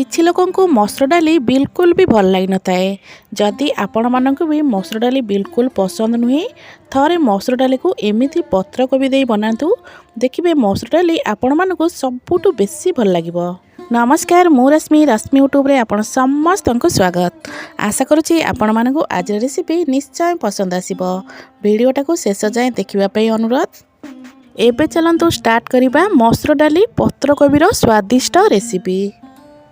किछि लोकंकु मसुर डाली बिल्कुल भी भल लगी नथाए। जदि आपण मानंकु भी मसुर डाली बिल्कुल पसंद नुहे थरे मसुर डाली को एमिति पत्र कोबी देई बनातु देखिबे मसुर डाली आपण मानंकु सबुटु बेसी भल लागिबो। नमस्कार मु रश्मि यूट्यूब रे आपण समस्तंकु स्वागत। आशा करूची आपण मानंकु आज रेसिपी निश्चय पसंद आसीबो। वीडियोटा को शेष जाए देखिबा पई अनुरोध। एबे चलंतु स्टार्ट करिबा मसुर डाली पत्र कोबीर स्वादिष्ट रेसिपी।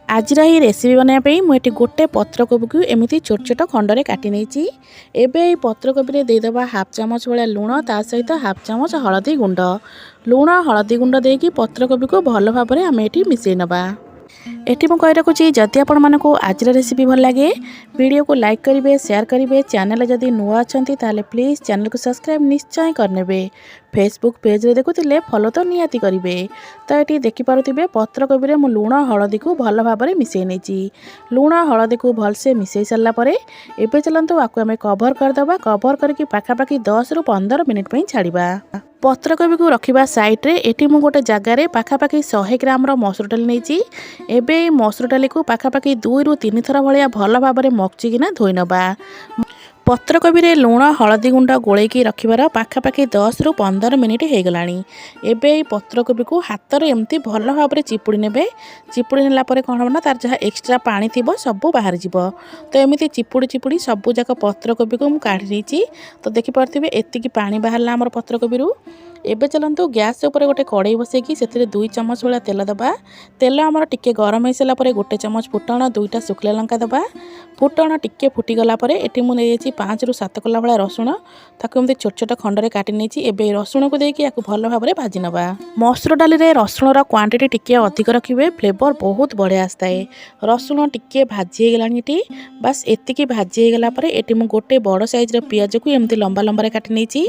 आज ये रेसिपी बनाइबा मुझे गोटे पत्रकोबी को एमती छोट छोट खंडरे काटी नहीं। एबे पत्रकोबी देदेबा हाफ चामच भाया लुण ता सहित हाफ चामच हलदी गुंड लुण हलदी गुंड देकी पत्रकोबी को भल भाव में आम ये मिसई नबा। एटी मु कहि रखुची जदि आपण मानकु आज रेसिपी भल लगे वीडियो को लाइक करेंगे शेयर करेंगे। चैनल जदि नुआ अच्छा ताले प्लीज चैनल को सब्सक्राइब निश्चय करने। फेसबुक पेज रे देखुतिले फॉलो तो निहाती करेंगे। तो ये देखिपे पत्रकोबी मु लुण हलदी को भल भाव में मिसई नहीं। लुण हलदी को भलसे मिसई सारापर एबे चलतु आपको आम कभर करदे। कभर करके पाखापाखि 10 ରୁ 15 मिनिट छाड़िबा। पत्रकोबी को रखा साइड रे एटी मु गोटे जगार पाखापाखि 100 ग्राम मसुर डाली नहीं। एबे मसुर डाली को पाखापाखि 2 ରୁ 3 थर भाया भल भाव में मकचिकिना धोई नबा। पत्रकोबी रे लुण हलदी गुंड गोलेकी रखिबार पाखापाखि 10 ରୁ 15 मिनिट हो गलानी। एबे पत्रकोबी को हाथ रे एमती भल भाव में चिपुड़ी नेबे। चिपुड़ी नेला परे कोन होना तार जहाँ एक्स्ट्रा पानी थिबो सब बाहर जिवो। तो एमती चिपुड़ी चिपुड़ी सबू जाक पत्रकोबी को मु काढ़ी नीची। तो देखि पारथिबे एतिकी पानी बाहरला हमर पत्रकोबी रु। एबे चलंतु गैस ऊपर गोटे कड़ाई बसैकी से 2 चम्मच भाया तेल दबा। तेल आमर टिके गरम हो सारा पर 1 चम्मच फुटण 2टा शुखला लंका दबा। फुटण टिके फुटीगला 5 ରୁ 7 कला भाया रसुण ताकू एमती छोट छोट खंडरे काटी नहीं। एबे रसुण को देकी याकू भल भाव में भाजी नबा। मसुर डाली रे रसुणर क्वांटिटी टिके अधिक रखिबे फ्लेवर बहुत बढ़िया आसताए। रसुण टिके भाजी गलानी एटी बस एतिकी भाजी गला परे एटी मु गोटे बड़ साइज रे पियाज को एमती लंबा लंबा रे काटी नहीं।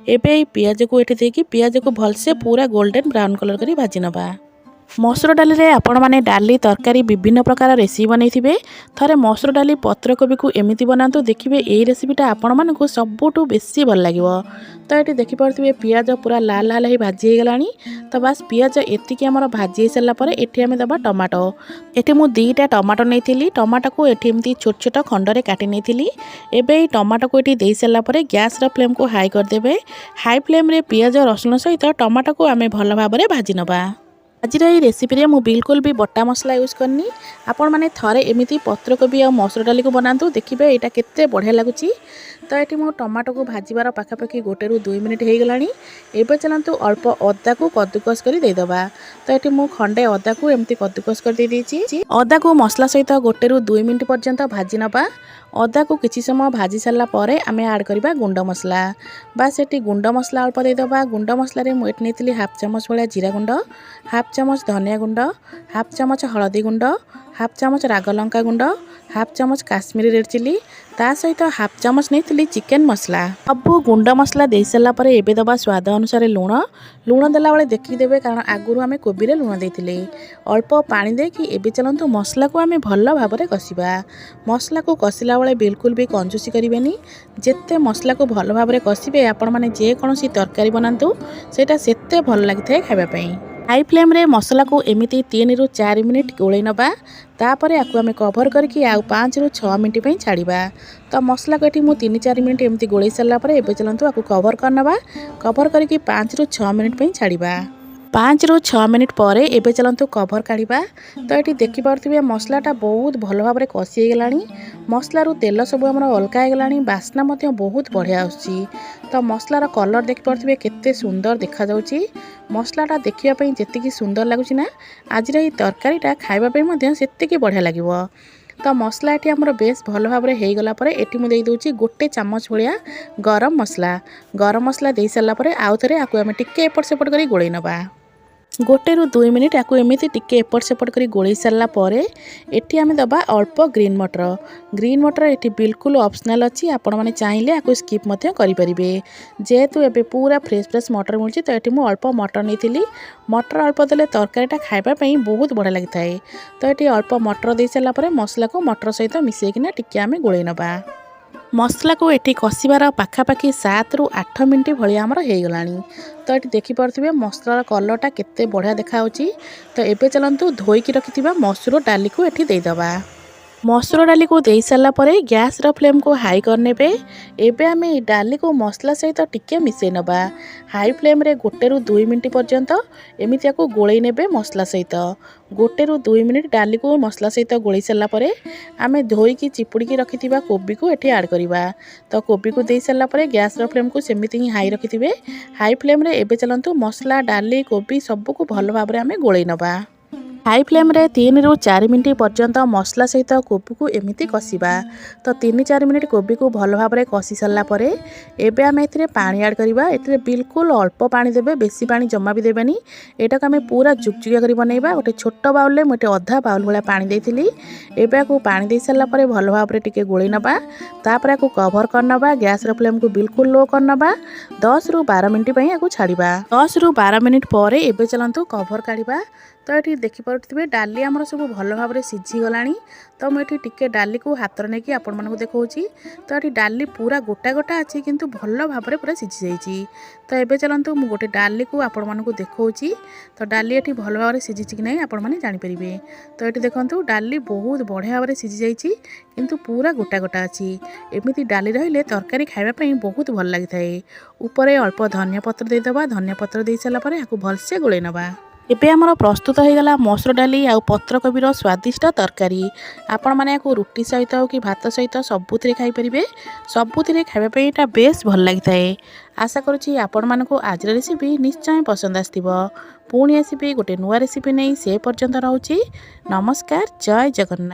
एबे पियाज को एटी देकी पियाज को भलसे पूरा गोल्डन ब्राउन कलर करी भाजी नबा। मसुर डाली रे आपण माने डाली तरकारी विभिन्न प्रकार रेसिपी बनैथिबे। थरे मसुर डाली पत्रकोबी को एमिति बनातु देखिबे एई रेसिपीटा आपण मानकु सबुटु बेसी भल लागिवो। तो ये देखि पारथिबे पियाज पूरा लाल लाल ही भाजी गलानी। तो बस पियाज एतिकी हमर भाजी सारा पर एठी आमे दबा टमाटो। एठी मु 2टा टमाटो नेइथिली। टमाटो को एठी एमती छोट छोट खंडरे काटी नेइथिली। एबे टमाटो को एठी देई सारा पर गैस रो फ्लेम को हाई कर देबे। हाई फ्लेम रे पियाज रसुण सहित टमाटो को आमे भल भाव में भाजी नबा। आज ये रेसिपी मु बिल्कुल भी बटा मसला यूज करनी। आपण माने थरे एमिति पत्रकोबी और मसुर डाली को बनातु देखिबे एटा केते बढ़िया लागुची। तो ये मु टमाटो को भाजीबार पाखापाखि 1 ରୁ 2 मिनिट हो गलानी। एबे चलतु अल्प अदा को कद्दुकस कर देदबा। तो ये मु खंडे अदा को एमती कद्दुकस कर देछि। अदा को मसला सहित 1 ରୁ 2 मिनिट पर्यंत भाजी नबा। अदा को किछि समय भाजी सारा पर आम ऐड करबा गुंड मसला। बस ये गुंड मसला अल्प देदबा। गुंड मसला रे मुझे नहीं हाफ चामच भाया जीरा गुंड हाफ चामच धनिया गुंड हाफ चामच हलदी गुंड हाफ चामच राग लंका गुंड हाफ चामच काश्मीरी रेड चिली ता सहित हाफ चामच नहीं चिकेन मसला। सब गुंड मसला दे सारा पर एबे दबा स्वाद अनुसार लुण। लुण देला बेले देखिदेबे कारण आगुरु आमे कोबी रे लुण देथिले। अल्प पानी देकी एबे चलंतु मसला को आमे भल भाव में कसिबा। मसला को कसिला बेले बिल्कुल भी कंजूसी करिवेनी। जेते मसला को भल भाव में कसिबे आपण माने जे कोनोसी तरकारी बनांतु सेटा सेते भल लागिथाय खाइबा पई। हाई फ्लेम रे मसला को एमिति 3 ରୁ 4 मिनिट गोले नबा। तापर याकू आमे कभर करके आउ 5 ରୁ 6 मिनिट पई छाड़िबा। तो मसला को एठी मु 3-4 मिनिट एमती गोले सारा पर एबे चलंतु आकू कभर करनबा। कभर करके 5 ରୁ 6 मिनिट पई छाड़िबा। 5 ରୁ 6 मिनिट पर एबे चलंतु कभर काढ़िबा। तो ये देखि पारथिबे मसलाटा बहुत भल भाव में कषि गलानी। मसला रू तेल सब हमर अलका गलानी। बास्ना मध्य बहुत बढ़िया आछि। तो मसलार कलर देखि पारथिबे केते सुंदर देखा जाउची। मसलाटा देखिया पई जेतिकी सुंदर लागुची ना आज रे तरकारीटा खाइबा पई मध्य सेतिकी बढ़िया लागिवो। तो मसला ये आमर बेस भल भाव में हो गला एटी मुझे देदे 1 चामच भाया गरम मसला दे सारा पर आउ थे आपको आम टिके एपट सेपट कर गोल नबा। 1 ରୁ 2 मिनिट आपको एमती टिके एपट सेपट कर गोल सारा पर एटी आम दबा अल्प ग्रीन मटर ये बिल्कुल ऑप्शनल अच्छी। आपण मैंने चाहिए आपको स्किप करेंगे। जेहेतु एबे पूरा फ्रेश मटर मिलूँ तो ये मुझे अल्प मटर नहीं। मटर अल्प देले तरकारीटा खाइबापी बहुत बढ़िया लगी थाए। तो ये अल्प मटर दे सारा पर मसला को मटर सहित मिसेकिना टिके आम गोल नबा। मसला को एठी कषिबार पाखापाखि 7 ରୁ 8 मिनिट भाया आमर हो गलानी। तो ये देखिपे मसलार कलरटा केते बढ़िया देखाऊँगी। तो एबे चलतु धोईकी रखि मसूर डाली को एठी देदेबा। मसूर डाली को दे सारा पर गैस फ्लेम को हाई करने। एबे आम डाली को मसला सहित टिके मिसई नबा। हाई फ्लेम रे 1 ରୁ 2 मिनिट पर्यंत एमती गोलई ने मसला सहित 1 ରୁ 2 मिनिट डाली को मसला सहित गोलई सारा पर आम धोईकी चिपुड़ी रखि कोबी को एठी ऐड करवा। तो कोबी को दे सारा पर गैस फ्लेम को सेमती ही हाई रखिथे। हाई फ्लेम रे एबे चलतु मसला डाली कोबी सबको भल भाव में आम गोलई नबा। हाई फ्लेम रे 3 ରୁ 4 मिनिट पर्यंत मसला सहित कोबी को एमती कषिबा। तो 3-4 मिनिट कोबी को भल भाव में कषि सारा पर एबे आम ए पानी ऐड करवा। ए बिल्कुल अल्प पानी देबे, बेसी पानी जमा भी देबेनी। एटा को आम पूरा जुकजुकिया कर बनइबा। गोटे छोट बाउल में मुझे अधा बाउल भाया पानी देइथिली। एबे को पानी दे सारा पर भल भाव में टिके गोलई नबा। तापर को कवर करनबा। गैस फ्लेम को बिल्कुल लो करनबा। 10 ରୁ 12 मिनिट पई आको छाड़िबा। 10 ରୁ 12 मिनिट पर एबे चलंतु कवर काढ़िबा। तो ये देखिपे डाली आमर सब भल भाव में सीझी गलानी। तो मुझे टिके डाली को हाथ में नहीं आपण मानक देखौची। तो ये डाली पूरा गोटा गोटा अच्छी किंतु भल भाव में पूरा सीझी जाइए। तो ये चलतु मुझे गोटे डाली को आपण मानक देखौची। तो डाली ये भल भाव में सीझी कि नहीं आपण मैंने जानीपारे। तो ये देखो डाली बहुत बढ़िया भाव में सीझी जाइए किंतु पूरा गोटा गोटा अच्छी। एमती डाली रहिले तरकारी खाइबापी बहुत भल लगी था। ऊपर अल्प धनिया पत्र देदेबा। धनिया पत्र दे सारा पर आपको भलसे गोलई नबा। एबे आमर प्रस्तुत हो गला मसूर डाली आ पत्रकोबीर स्वादिष्ट तरकारी। आपण माने को रुटी सहित कि भात सहित सबुथिरे खाई परिबे। सबुथिरे खाइबा पई एटा बेस भल लागि थाए। आशा करूची आपण मानको आज रेसिपी निश्चय पसंद आस्तिबो। पुणी आसीबे गोटे नुआ रेसिपी नै से पर्यंत रहउची। नमस्कार, जय जगन्नाथ।